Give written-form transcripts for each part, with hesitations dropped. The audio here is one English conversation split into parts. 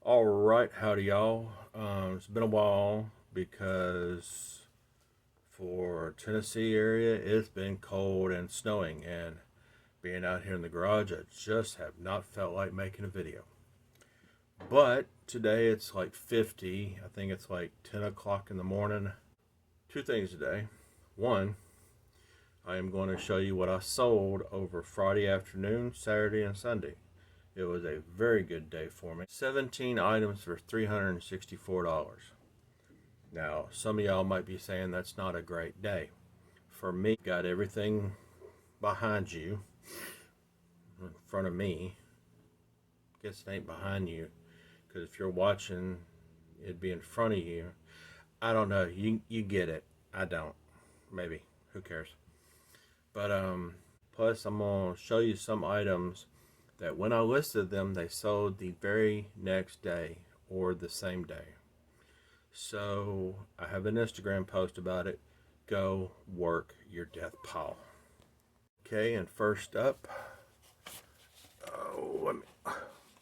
All right, howdy y'all. It's been a while because for Tennessee area it's been cold and snowing, and being out here in the garage I just have not felt like making a video. But today it's like 50. I think it's like 10 o'clock in the morning. Two things today. One, I am going to show you what I sold over Friday afternoon, Saturday, and Sunday. It was a very good day for me. 17 items for $364. Now, some of y'all might be saying that's not a great day. For me, got everything behind you, in front of me. Guess it ain't behind you, because if you're watching, it'd be in front of you. I don't know. You get it. I don't. Maybe. Who cares? But plus I'm gonna show you some items that when I listed them, they sold the very next day or the same day. So I have an Instagram post about it. Go work your death pile. Okay, and first up,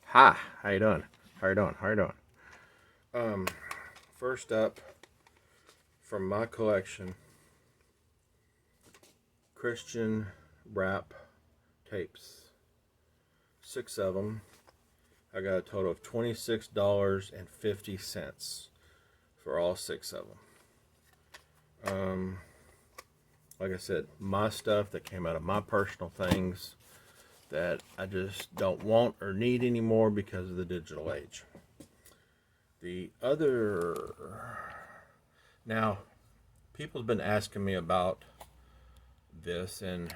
hi, how you doing? How you doing? How you doing? First up, from my collection, Christian rap tapes. 6 of them. I got a total of $26.50 for all 6 of them. Like I said, my stuff that came out of my personal things that I just don't want or need anymore because of the digital age. The other, now, people's been asking me about this, and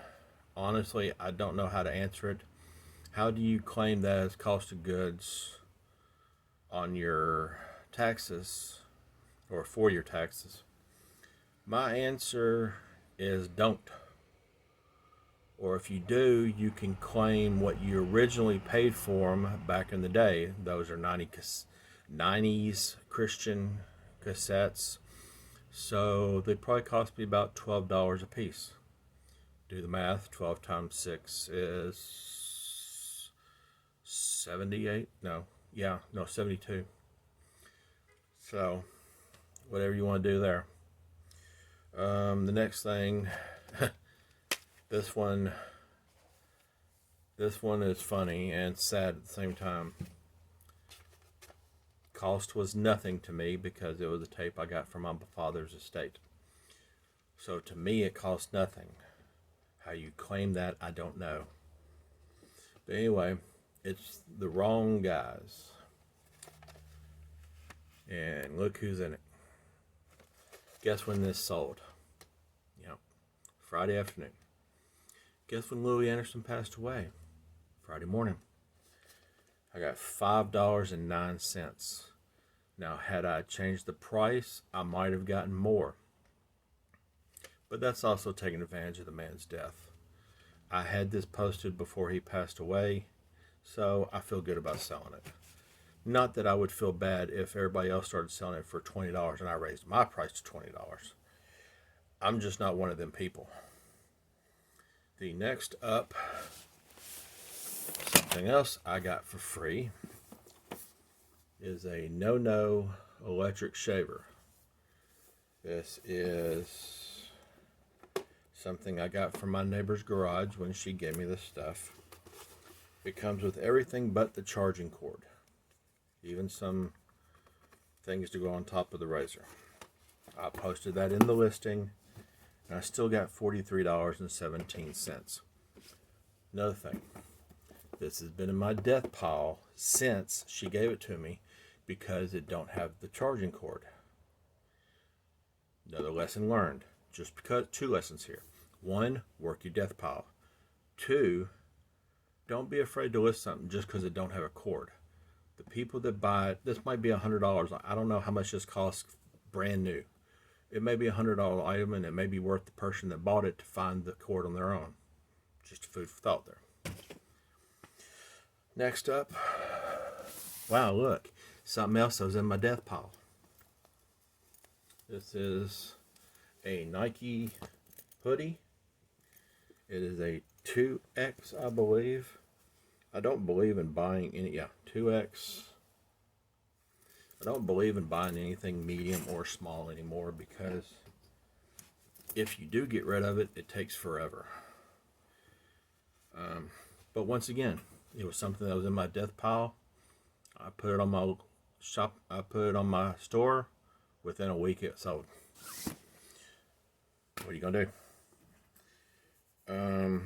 honestly, I don't know how to answer it. How do you claim that as cost of goods on your taxes or for your taxes? My answer is don't. Or if you do, you can claim what you originally paid for them back in the day. Those are 90s Christian cassettes. So they probably cost me about $12 a piece. Do the math. 12 times 6 is 78. No, 72. So whatever you want to do there. The next thing, this one is funny and sad at the same time. Cost was nothing to me because it was a tape I got from my father's estate. So to me it cost nothing. How you claim that, I don't know. But anyway, it's the wrong guys. And look who's in it. Guess when this sold? Friday afternoon. Guess when Louis Anderson passed away? Friday morning. I got $5.09. Now, had I changed the price, I might have gotten more. But that's also taking advantage of the man's death. I had this posted before he passed away, so I feel good about selling it. Not that I would feel bad if everybody else started selling it for $20 and I raised my price to $20. I'm just not one of them people. The next up, something else I got for free, is a no electric shaver. This is something I got from my neighbor's garage when she gave me this stuff. It comes with everything but the charging cord. Even some things to go on top of the razor. I posted that in the listing, and I still got $43.17. Another thing, this has been in my death pile since she gave it to me because it don't have the charging cord. Another lesson learned. Just because, 2 lessons here. 1, work your death pile. 2, don't be afraid to list something just because it don't have a cord. The people that buy it, this might be $100. I don't know how much this costs brand new. It may be a $100 item, and it may be worth the person that bought it to find the cord on their own. Just food for thought there. Next up, wow, look, something else that was in my death pile. This is a Nike hoodie. It is a 2X, I believe. I don't believe in buying any, 2X. I don't believe in buying anything medium or small anymore because if you do get rid of it, it takes forever. But once again, it was something that was in my death pile. I put it on my shop. I put it on my store. Within a week, it sold. What are you gonna do?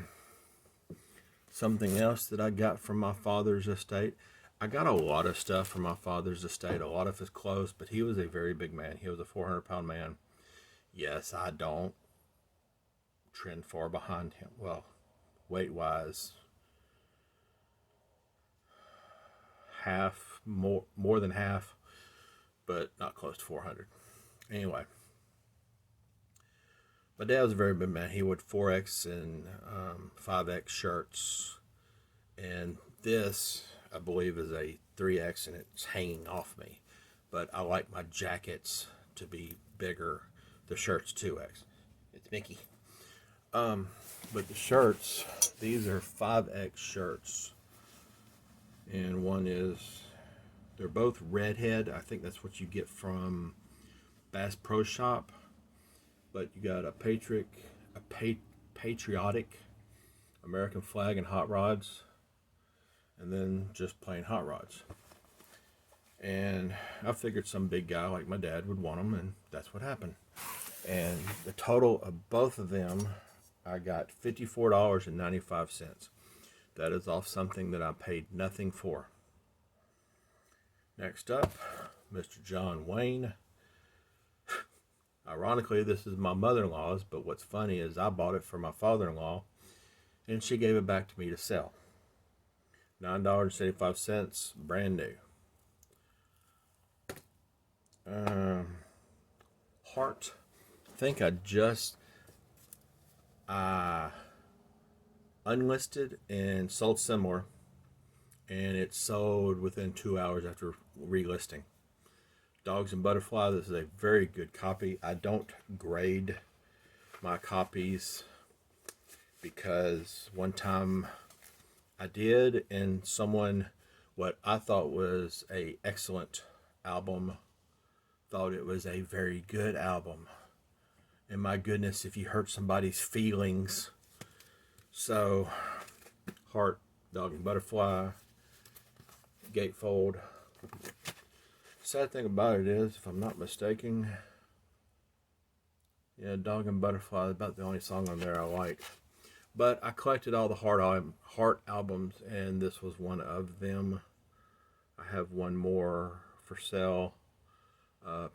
Something else that I got from my father's estate. I got a lot of stuff from my father's estate. A lot of his clothes, but he was a very big man. He was a 400-pound man. Yes, I don't trend far behind him. Well, weight-wise, half, more than half, but not close to 400. Anyway, my dad was a very big man. He would 4X and 5X shirts, and this, I believe, is a 3X, and it's hanging off me. But I like my jackets to be bigger. The shirt's 2X. It's Mickey. But the shirts, these are 5X shirts. And one is, they're both redhead. I think that's what you get from Bass Pro Shop. But you got a patriotic American flag and hot rods. And then just plain hot rods. And I figured some big guy like my dad would want them, and that's what happened. And the total of both of them, I got $54.95. That is off something that I paid nothing for. Next up, Mr. John Wayne. Ironically, this is my mother-in-law's, but what's funny is I bought it for my father-in-law, and she gave it back to me to sell. $9.75, brand new. Heart. I think I unlisted and sold similar, and it sold within 2 hours after relisting. Dogs and Butterfly. This is a very good copy. I don't grade my copies because one time I did, and someone, what I thought was a excellent album, thought it was a very good album. And my goodness, if you hurt somebody's feelings. So, Heart, Dog and Butterfly, Gatefold. Sad thing about it is, if I'm not mistaken, yeah, Dog and Butterfly is about the only song on there I like. But I collected all the Heart albums, and this was one of them. I have one more for sale.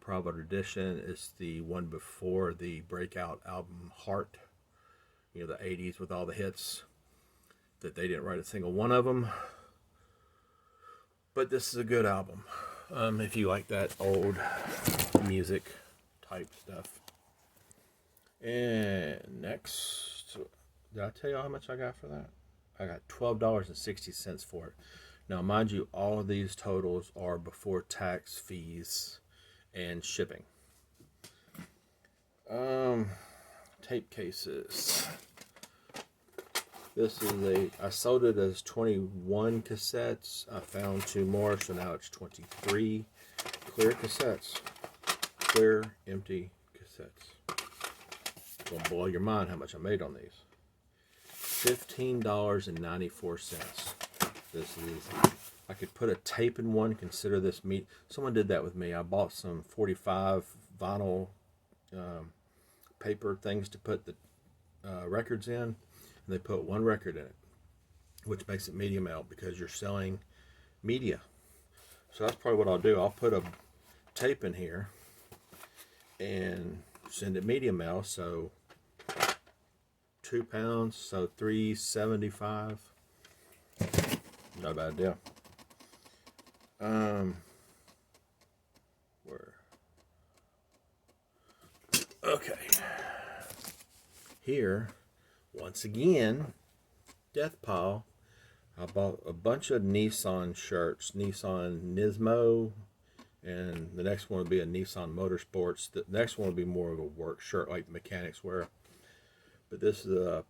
Private edition is the one before the breakout album Heart. You know, the 80s with all the hits that they didn't write a single one of them. But this is a good album. If you like that old music type stuff. And next, did I tell you how much I got for that? I got $12.60 for it. Now, mind you, all of these totals are before tax, fees, and shipping. Tape cases. This is I sold it as 21 cassettes. I found 2 more, so now it's 23 clear cassettes. Clear, empty cassettes. It's gonna blow your mind how much I made on these. $15.94. This is, I could put a tape in one, consider this meat. Someone did that with me. I bought some 45 vinyl paper things to put the records in, and they put one record in it, which makes it medium mail because you're selling media. So that's probably what I'll do. I'll put a tape in here and send it medium mail. So 2 pounds, so $3.75. Not a bad deal. Where? Okay. Here, once again, death pile. I bought a bunch of Nissan shirts. Nissan Nismo. And the next one will be a Nissan Motorsports. The next one will be more of a work shirt like mechanics wear. But this is a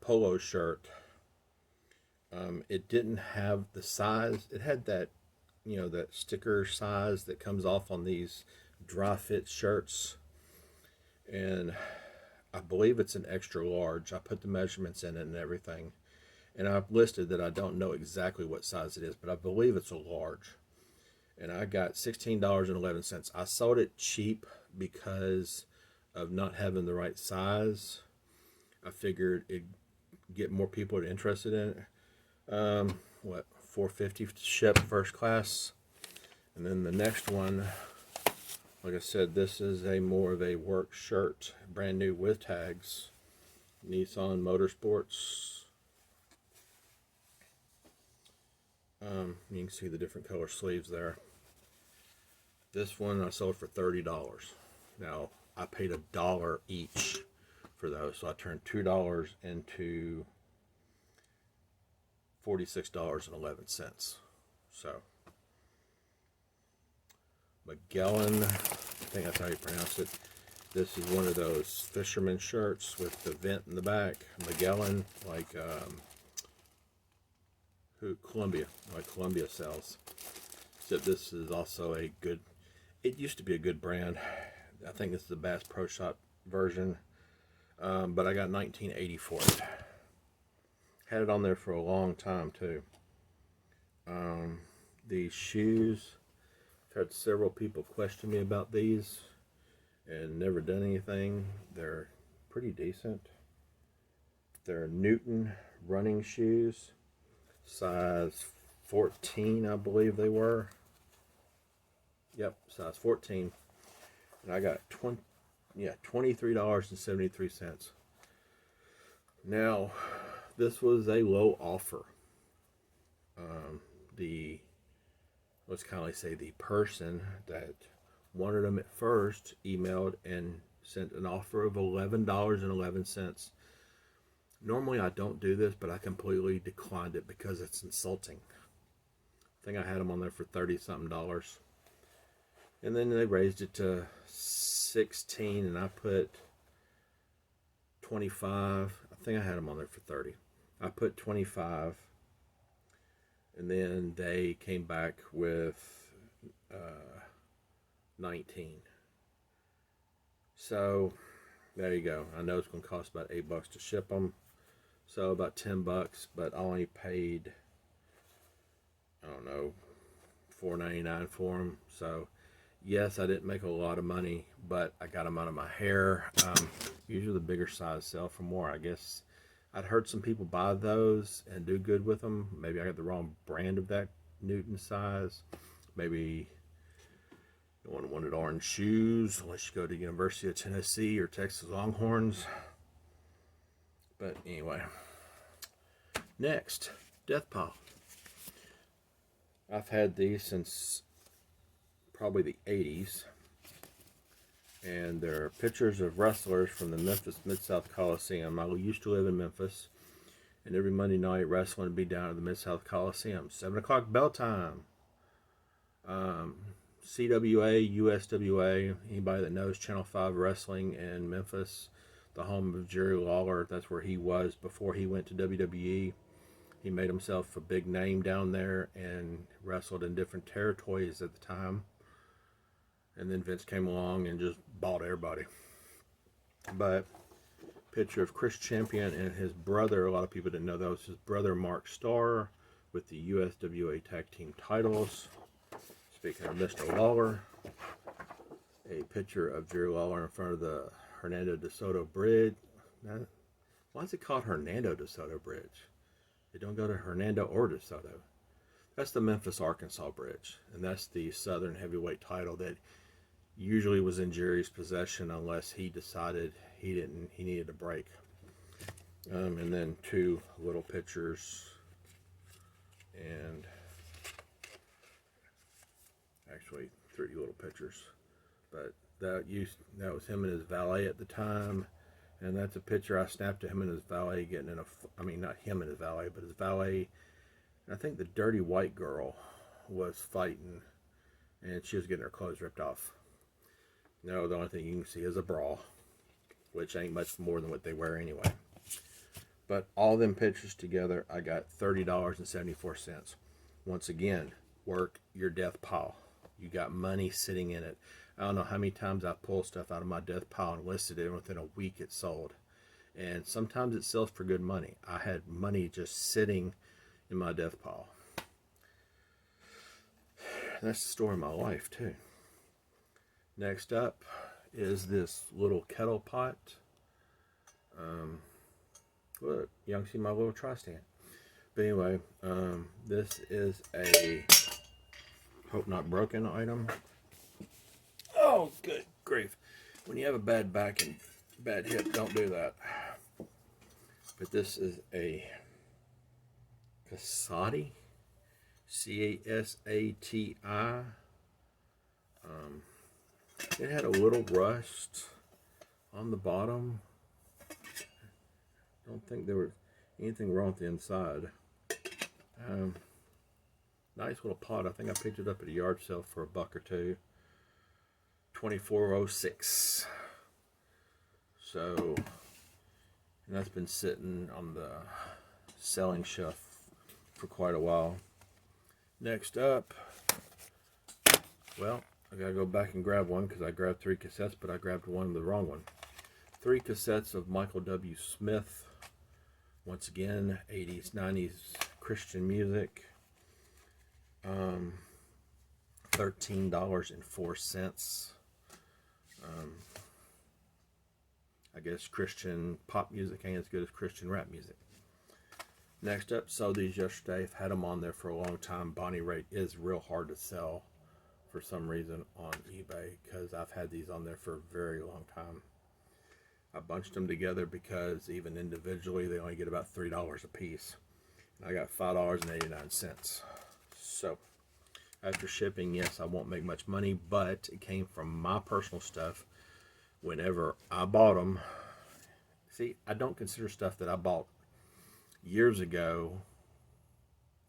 polo shirt. It didn't have the size. It had that you know, that sticker size that comes off on these dry fit shirts. And I believe it's an extra large. I put the measurements in it and everything. And I've listed that I don't know exactly what size it is, but I believe it's a large. And I got $16.11. I sold it cheap because of not having the right size. I figured it'd get more people interested in it. What, $4.50 to ship first class. And then the next one, like I said, this is a more of a work shirt, brand new with tags. Nissan Motorsports. You can see the different color sleeves there. This one I sold for $30. Now I paid $1 each for those, so I turned $2 into $46.11. So Magellan, I think that's how you pronounce it. This is one of those fisherman shirts with the vent in the back. Magellan, like Columbia sells. Except this is also a good, it used to be a good brand. I think this is the Bass Pro Shop version. But I got $19.80 for it. Had it on there for a long time too. These shoes, I've had several people question me about these and never done anything. They're pretty decent. They're Newton running shoes, size 14, I believe they were. Yep, size 14. And I got $23.73. Now, this was a low offer. Let's kind of say the person that wanted them at first emailed and sent an offer of $11.11. Normally I don't do this, but I completely declined it because it's insulting. I think I had them on there for 30 something dollars. And then they raised it to 16 and I put 25. I think I had them on there for 30. I put 25 and then they came back with 19. So there you go. I know it's going to cost about $8 to ship them. So about $10, but I only paid, I don't know, $4.99 for them. So yes, I didn't make a lot of money, but I got them out of my hair. Usually the bigger size sell for more. I guess I'd heard some people buy those and do good with them. Maybe I got the wrong brand of that Newton size. Maybe no one wanted orange shoes unless you go to University of Tennessee or Texas Longhorns. But anyway, next, Death Pile. I've had these since probably the 80s. And they're pictures of wrestlers from the Memphis Mid-South Coliseum. I used to live in Memphis. And every Monday night, wrestling would be down at the Mid-South Coliseum. 7 o'clock bell time. CWA, USWA, anybody that knows Channel 5 Wrestling in Memphis, the home of Jerry Lawler, that's where he was before he went to WWE. He made himself a big name down there and wrestled in different territories at the time. And then Vince came along and just bought everybody. But picture of Chris Champion and his brother, a lot of people didn't know that was his brother Mark Starr with the USWA Tag Team titles. Speaking of Mr. Lawler, a picture of Jerry Lawler in front of the Hernando de Soto Bridge. Now, why is it called Hernando de Soto Bridge? They don't go to Hernando or de Soto. That's the Memphis, Arkansas Bridge. And that's the Southern Heavyweight title that usually was in Jerry's possession unless he decided he needed a break. And then 2 little pictures. And actually 3 little pictures. But that was him and his valet at the time. And that's a picture I snapped of him and his valet getting in not him and his valet, but his valet. And I think the dirty white girl was fighting and she was getting her clothes ripped off. No, the only thing you can see is a bra, which ain't much more than what they wear anyway. But all them pictures together, I got $30.74. Once again, work your death pile. You got money sitting in it. I don't know how many times I pulled stuff out of my death pile and listed it, and within a week it sold. And sometimes it sells for good money. I had money just sitting in my death pile. And that's the story of my life too. Next up is this little kettle pot. Look, you can see my little tri-stand. But anyway, this is a hope not broken item. Oh, good grief. When you have a bad back and bad hip, don't do that. But this is a Cassettes, C-A-S-A-T-I. It had a little rust on the bottom. Don't think there was anything wrong with the inside. Nice little pot. I think I picked it up at a yard sale for $1 or $2. $24.06. So, and that's been sitting on the selling shelf for quite a while. Next up, well, I gotta go back and grab one because I grabbed 3 cassettes, but I grabbed the wrong one. 3 cassettes of Michael W. Smith. Once again, 80s, 90s Christian music. $13.04. I guess Christian pop music ain't as good as Christian rap music. Next up, sold these yesterday. I've had them on there for a long time. Bonnie Raitt is real hard to sell for some reason on eBay because I've had these on there for a very long time. I bunched them together because even individually they only get about $3 a piece. And I got $5.89. So after shipping, yes, I won't make much money, but it came from my personal stuff. Whenever I bought them, see, I don't consider stuff that I bought years ago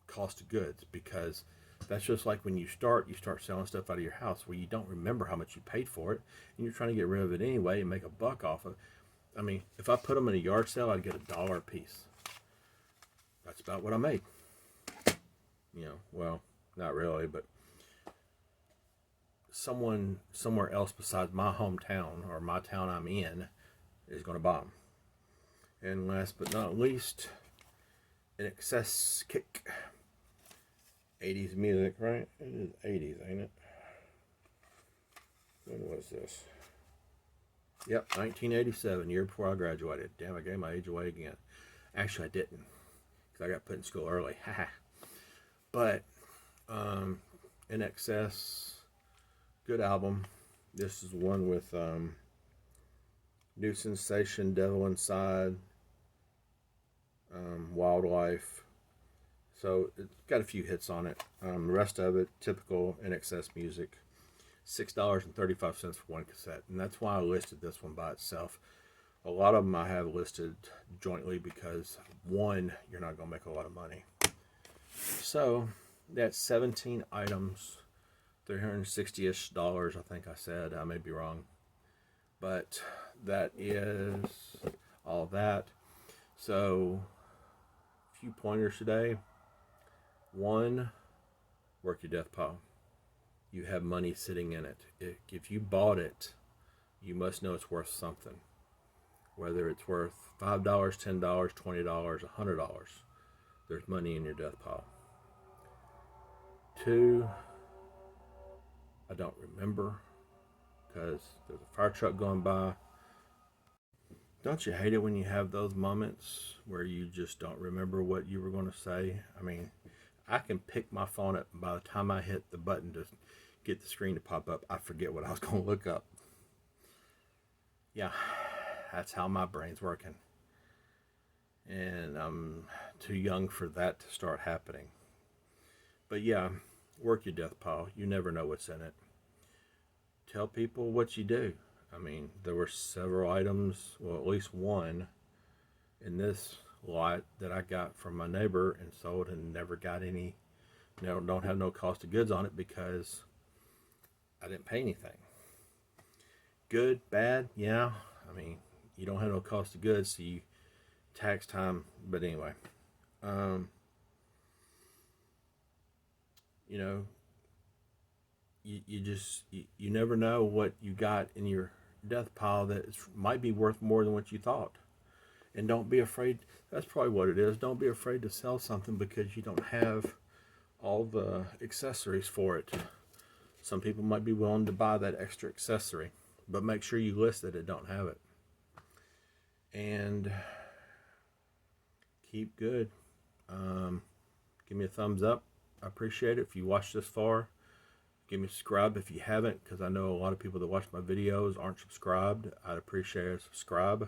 cost of goods, because that's just like when you start selling stuff out of your house where you don't remember how much you paid for it and you're trying to get rid of it anyway and make a buck off of it. I mean, if I put them in a yard sale, I'd get $1 a piece. That's about what I made. You know, well, not really, but someone somewhere else besides my hometown or my town I'm in is going to buy them. And last but not least, an excess kick. 80s music, right? It is 80s, ain't it? When was this? Yep, 1987, year before I graduated. Damn, I gave my age away again. Actually, I didn't, because I got put in school early. But, In Excess, good album. This is one with New Sensation, Devil Inside, Wildlife. So it's got a few hits on it. The rest of it, typical In Excess music. $6.35 for one cassette, and that's why I listed this one by itself. A lot of them I have listed jointly because, one, you're not going to make a lot of money. So that's 17 items, $360-ish, I think I said. I may be wrong, but that is all that. So a few pointers today. One, work your death pile. You have money sitting in it. If you bought it, you must know it's worth something. Whether it's worth $5, $10, $20, $100, there's money in your death pile. 2, I don't remember because there's a fire truck going by. Don't you hate it when you have those moments where you just don't remember what you were going to say? I mean, I can pick my phone up, and by the time I hit the button to get the screen to pop up, I forget what I was going to look up. Yeah, that's how my brain's working. And I'm too young for that to start happening. But yeah, work your death pile. You never know what's in it. Tell people what you do. I mean, there were several items, well, at least one in this lot that I got from my neighbor and sold and never got any, don't have no cost of goods on it because I didn't pay anything. Good, bad, yeah. I mean, you don't have no cost of goods, so you tax time. But anyway, you know, you never know what you got in your death pile that might be worth more than what you thought. And don't be afraid. That's probably what it is. Don't be afraid to sell something because you don't have all the accessories for it. Some people might be willing to buy that extra accessory, but make sure you list that it don't have it. And keep good. Give me a thumbs up. I appreciate it. If you watched this far, give me a subscribe if you haven't, because I know a lot of people that watch my videos aren't subscribed. I'd appreciate a subscribe.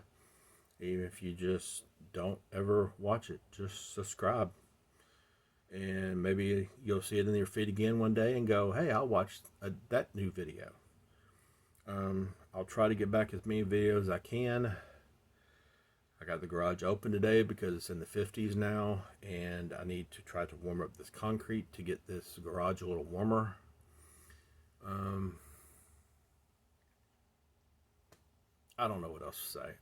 Even if you just don't ever watch it, just subscribe. And maybe you'll see it in your feed again one day and go, hey, I'll watch that new video. I'll try to get back as many videos as I can. I got the garage open today because it's in the 50s now, and I need to try to warm up this concrete to get this garage a little warmer. I don't know what else to say.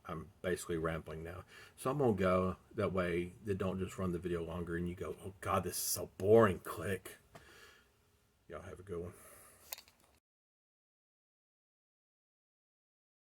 I'm basically rambling now. So I'm going to go. That way they don't just run the video longer and you go, oh God, this is so boring. Click. Y'all have a good one.